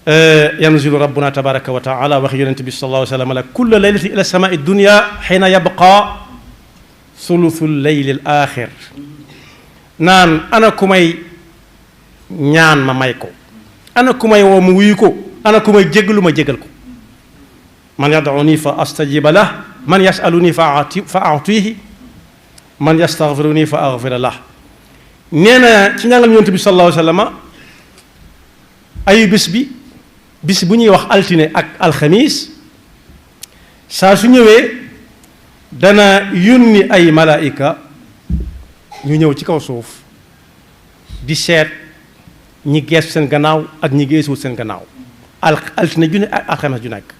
yanzilu rabbuna tabaraka wa taala wax yonent bi sallallahu alayhi wa sallam la kulla laylati ila samai dunya xiina yabqa sulusu leyli al axir naan ana ku may ñaan ma may ko, ana ku may woo mu wuyu ko, ana ku may jéggalu ma jéggal ko. man yad'uni fa astajiba lah, man yasaluni fa a'tihi, man yastaghfiruni fa aghfira lah. nee na ci njàngal yonent bi sallallahu alayhi wa sallam ayu bis bu ñuy wax altine ak alxamis saa su ñëwee dana yónni ay malaayika ñu ñëw ci kaw suuf di seet ñi geesu seen gannaaw ak ñi geesuwul seen gannaaw altine ju ne ak alxames ju nekk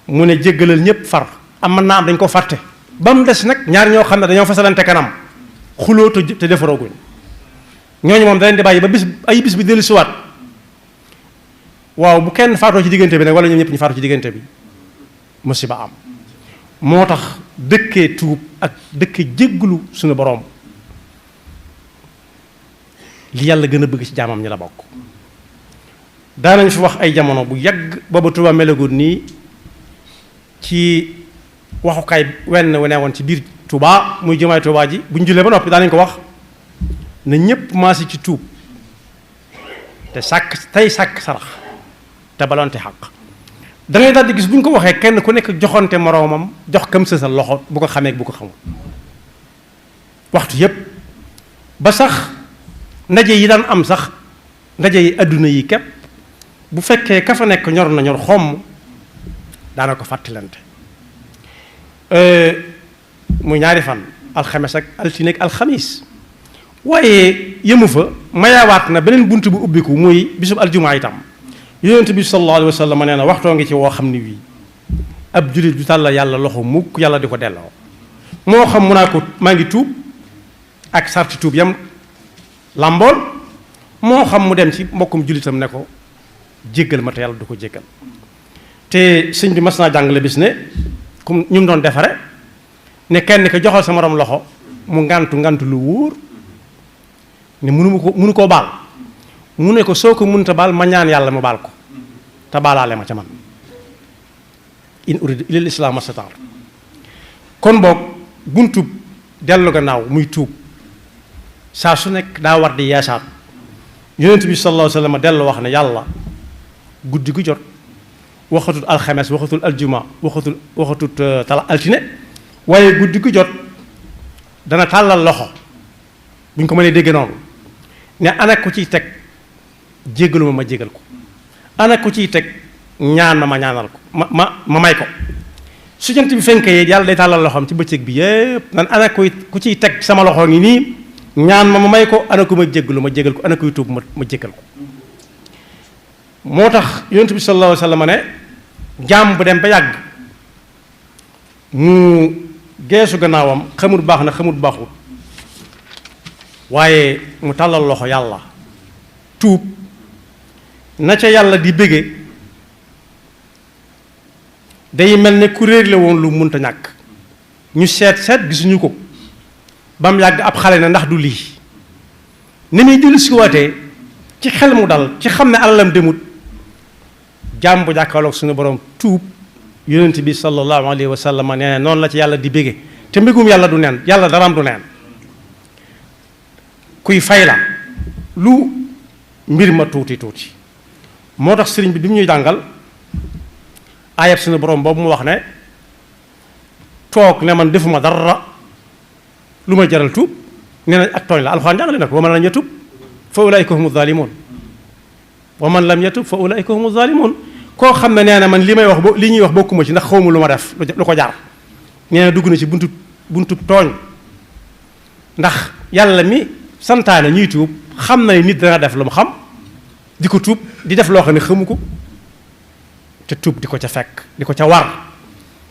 mu ne jéggalal ñépp far am mën naa am dañ ko fàtte ba mu des nag ñaar ñoo xam ne dañoo fasalante kanam xuloo te defarooguñ ñooñu moom da leen di bàyyi ba bis bi dellu siwaat waaw bu kenn faatoo ci diggante bi nag wala ñoom ñëpp ñu faatoo ci diggante bi musiba am. moo tax dëkkee tuub ak dëkkee jégglu suñu boroom li yàlla gën a bëgg ci jaamam ñi la bokk. daanañ fi wax ay jamono bu yàgg booba Tuuba melagoon nii ci waxukaay wenn wu ne woon ci biir Tuuba muy jumaay Tuuba ji bu ñu jullee ba noppi daanañ ko wax na ñépp maasi ci tuub te sàkk sarax te balonte xaq. da ngay daal di gis bu ñu ko waxee kenn ku nekk joxante moroomam jox kam sa loxo bu ko xamee bu ko xamul waxtu yépp ba sax ndaje yi daan am sax ndaje yi adduna yi képp bu fekkee ka fa nekk ñor na ñor xomm daana ko fàttalante muy ñaari fan alxames ak altine ak alxamis waaye yëmu fa mayaawaat na beneen bunt bu ubbiku muy bisub aljumaa itam yonent bi sallallahu alayhi wa sallam nee na waxtoo ngi ci woo xam ni wii ab jullit du tàlla yàlla loxo mukk yàlla di ko delloo moo xam mu naa ko maa ngi tuub ak sarti tuub yam làmbool moo xam mu dem ci mbokkum jullitam ne ko jéggal ma te yàlla du ko jéggal. te sëñ bi mas naa jàngale bis ne comme ñu mu doon defare ne kenn ko joxal sa morom loxo mu ngantu lu wóor ne munu koo baal mu ne ko soo ko mënta baal ma ñaan yàlla mu baal ko te baalaale ma ca man in uridu illal islaam mastata'tu. kon boog buntub dellu gannaaw muy tuub saa su nekk daa war di yeesaat. yonent bi sallallahu alayhi wa sallam dellu wax ne yàlla guddi gu jot waxatut alxames waxatul aljuma waxatut altine waaye guddi gu jot dana tàllal loxo bu ñu ko mënee dégg noonu ne ana ku ciy teg jéggalu ma jéggal ko, ana ku ciy teg ñaan ma ñaanal ko ma may ko. su jant bi fenkee yàlla day tàllal loxoom ci bëccëg bi yépp nan ana ku ciy teg sama loxo ngi nii ñaan ma may ko, ana ku ma jéggalu ma jéggal ko, ana kuy tuub ma jéggal ko. moo tax yonent bi sallallahu alayhi wa sallam ne jaam bu dem ba yàgg mu geesu gannaawam xamul baax na xamul baaxul waaye mu tàllal loxo yàlla tuub na ca yàlla di bége day mel ne ku réer la woon lu munta ñàkk ñu seet gisuñu ko ba mu yàgg ab xale na ndax du lii ni muy julli si waatee ci xel mu dal ci xam ne alalam demut jaam bu jàkkaarloog suñu borom tuub yonent bi sallallahu alayhi wa sallam nee na noonu la ci yàlla di bége te mbégum yàlla du neen yàlla daraam du neen kuy fay la lu mbir ma tuuti moo tax sëriñ bi mu ñuy jàngal ayab suñu borom boobu mu wax ne toog ne man defuma dara lu may jaral tuub nee na ak tooñ la alxuraan jàngale na ko wa man lam yatub fa ulaika humu zalimun wa man lam yatub fa ulaika humu zalimun koo xam ne nee na man li may wax li ñuy wax bokkuma ci ndax xawma lu ma def lu ko jaar nee na dugg na ci buntu tooñ ndax yàlla mi santaane ñuy tuub xam na nit dana def lu mu xam di ko tuub di def loo xam ne xamu ko te tuub di ko ca fekk di ko ca war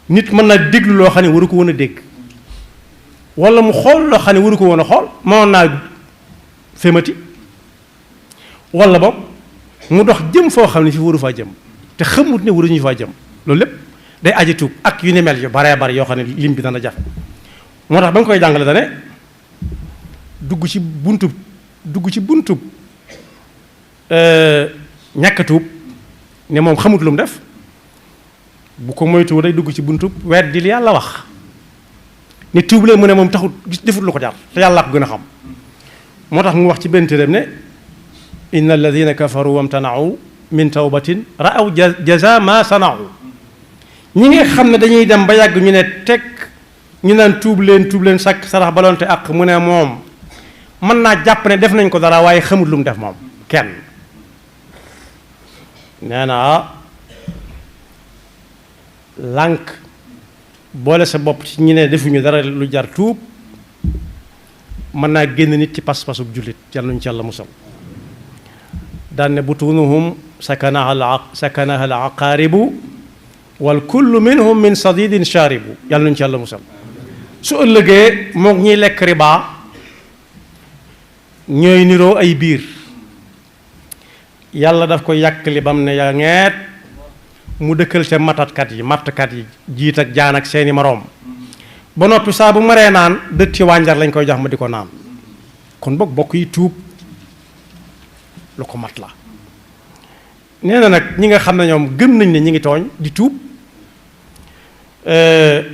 nit mën na déglu loo xam ne waru ko woon a dégg wala mu xool loo xam ne waru ko woon a xool mënoon naa fémati wala boog mu dox jëm foo xam ne fi waru faa jëm te xamut ne waruñu faa jëm loolu lépp day aji tuub ak yu ni mel yu baree bari yoo xam ne lim bi dana jafe moo tax ba nga koy jàngale dane dugg ci buntub ñàkk tuub ne moom xamut lu mu def bu ko moytuwul day dugg ci buntu weddi li yàlla wax ne tuub leen mu ne moom taxut gis defut lu ko jar te yàlla ko gën a xam moo tax mu wax ci benn téeréem ne inna alladina kafaru wamtanau min tawbatin ra'aw jaza ma sanau ñi nga xam ne dañuy dem ba yàgg ñu ne teg ñu naan tuub leen sàkk sarax balonte ak mu ne moom mën naa jàpp ne def nañ ko dara waaye xamut lu mu def moom kenn nee na lànk boole sa bopp ci ñi ne defuñu dara lu jar tuub mën naa génn nit ci pas-pasub jullit yàlla nañu ci yàlla musal daan ne butunuhum sakanaha al aqaaribu wal kullu minhum min sadidin sharibu yàlla nañu ci yàlla musal su ëllëgee mook ñiy lekk riba ñooy niroo ay biir yàlla daf ko yàkkali bam ne yaa ngeet mu dëkkal ca mattkat yi jiit ak jaan ak seeni moroom ba noppi saa bu maree naan dëtt ci wànjar lañ koy jox ma di ko naan kon bokk yi tuub lu ko mat la nee na nag ñi nga xam ne ñoom gëm nañ ne ñi ngi tooñ di tuub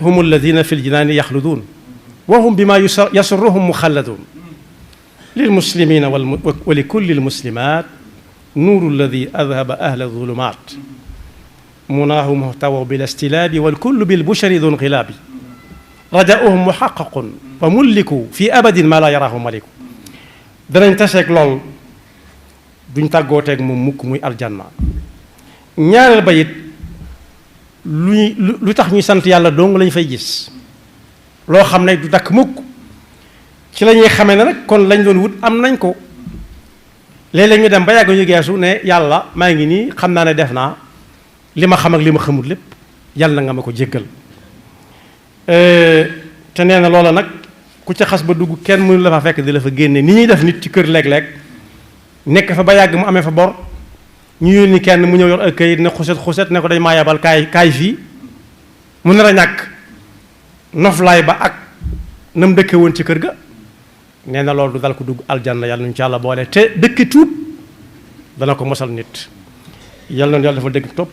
hum alladina fi ljinaani yaxluduun wa hum bima yasurruhum muxalladuun lil muslimina wa li kulli lmuslimat nuuru alladi adhaba ahla zulumat munaahu muhtawa bil istilaabi wal kullu bil bushari dun xilaabi rajauhum muxaqaqun fa mulliku fi abadin ma la yaraahu maliku danañ taseeg lool duñ tàggooteeg moom mukk muy aljanna ñaareel ba it lu tax ñuy sant yàlla dong lañ fay gis loo xam ne du dakk mukk ci la ñuy xamee ne rek kon lañ doon wut am nañ ko léeg-léeg ñu dem ba yàgg ñu geesu ne yàlla maa ngi nii xam naa ne def naa li ma xam ak li ma xamul lépp yàlla na nga ma ko jéggal te nee na loola nag ku ca xas ba dugg kenn mënu la fa fekk di la fa génne ni ñuy def nit ci kër léeg-léeg nekk fa ba yàgg mu amee fa bor ñu yónni kenn mu ñëw yor ak kayit ne xuset ne ko dañ maa yabal kaay fii mu nar a ñàkk noflaay ba ak na mu dëkke woon ci kër ga nee na loolu du dal ko dugg aljanna yàlla nañu ci yàlla boole te dëkki tuub dana ko mosal nit yàlla na yàlla dafa dégg topp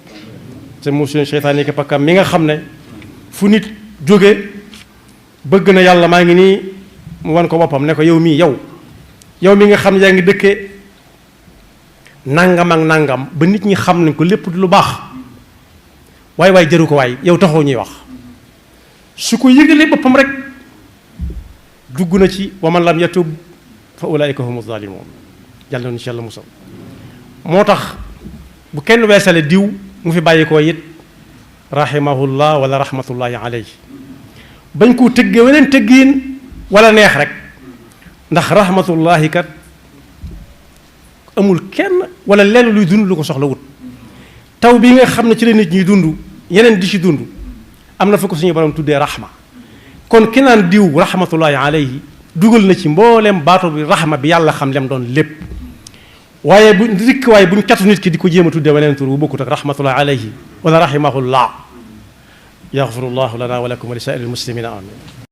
te mu suñu seytaan yi pakkam mi nga xam ne fu nit jóge bëgg na yàlla maa ngi nii mu wan ko boppam ne ko yow mii yow mi nga xam ne yaa ngi dëkkee nangam ak nangam ba nit ñi xam nañ ko lépp lu baax waaye jëru ko waay yow taxoo ñuy wax su ko yëgalee boppam rek dugg na ci wa man lam yatub fa ulaika humu zalimun yàlla na ci yàlla musal moo tax bu kenn weesale diw mu fi bàyyi ko it rahimahullah wala rahmatullahi alayhi bañ koo tëggee weneen tëggiin wala neex rek ndax rahmatullahi kat amul kenn wala lenn luy dund lu ko soxla wut taw bi nga xam ne ci la nit ñuy dund yeneen di ci dund am na fa ko suñu borom tuddee rahma kon ki naan diw rahmatullahi alayhi dugal na ci mboolem baatu bi rahma bi yàlla xam lem doon lépp waaye buñ catu nit ki di ko jéem a tuddee weneen tur bu bokkut ak rahmatullahi alayhi wala rahimahullah yaxfirullahu lana wa lakum wa li saa'iril muslimina amin